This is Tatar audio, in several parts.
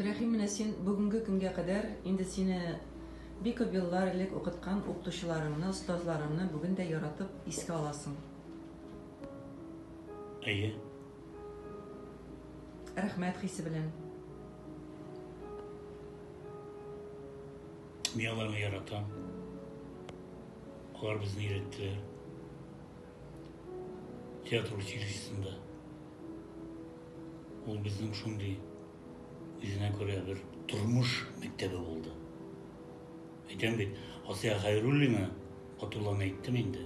Рәхим, менә син бүгенге көнгә кадәр инде сине бик күп еллар элек укыткан укытучыларыңны, остазларыңны бүген дә яратып искә аласың. Әйе. Рәхмәт хисе белән. Мин аларны яратам. Алар безне өйрәттеләр. Театр училищесында. Ул безнең шундый үзенә күрә бер тормыш мәктәбе булды. Әйтәм бит, Асия Хайруллина, Батулланы әйттем инде.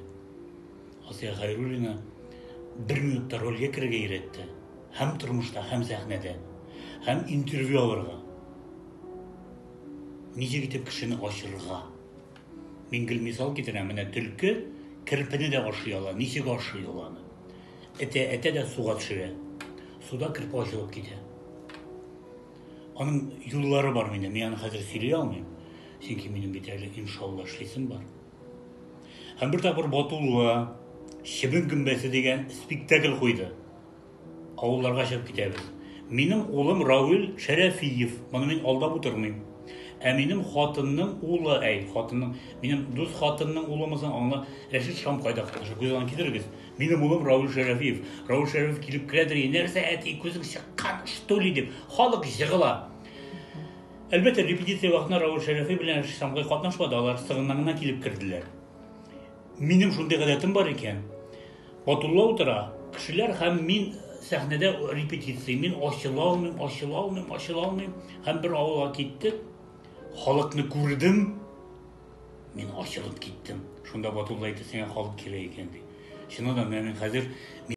Асия Хайруллина 1 минутта рольгә керергә өйрәтте. Һәм тормышта, һәм сәхнәдә, һәм интервью алырга. Ничек итеп кешене ачырга. Мин гел мисал китерәм, менә төлке кирпене дә ашый ала, ничек ашый ул аны. Әтә дә суга төшерә. Суда кирпе ачылып китә. Аның юллары бар минем, мин аны хәзер сөйли алмыйм. Чөнки минем бит әле иншалла эшлисем бар. Һәм бер тапкыр Батулла Чебен гөмбәсе дигән спектакль куйды. Авылларга чыгып китәбез. Минем улым Равил Шәрәфиев, моны мин алдап утырмыйм. Ә минем хатынның улы, хатынның, минем дус хатынның улымызын аңла Рәшит Шамкайда катнаша. Күзән китерегез. Минем улым Равил Шәрәфиев. Равил Шәрәфиев килеп керәдер, нәрсә әти күзең чыккан, что ли дип, халык җыгыла. Әлбәттә, репетиция вакытында Равил Шәрәфиев белән Рәшит Шамкай катнашмады, алар сыгыннан гына килеп керделәр. Минем шундый гадәтем бар икән. Батулла утыра, кешеләр һәм мин сәхнәдә репетиция, мин ачыла алмыйм, һәм бер авылга киттек. Халыкны күрдем, мин ачылып киттем. Шунда Батулла әйтте, сиңа халык кирәк икән ди. Чыннан да мин хәзер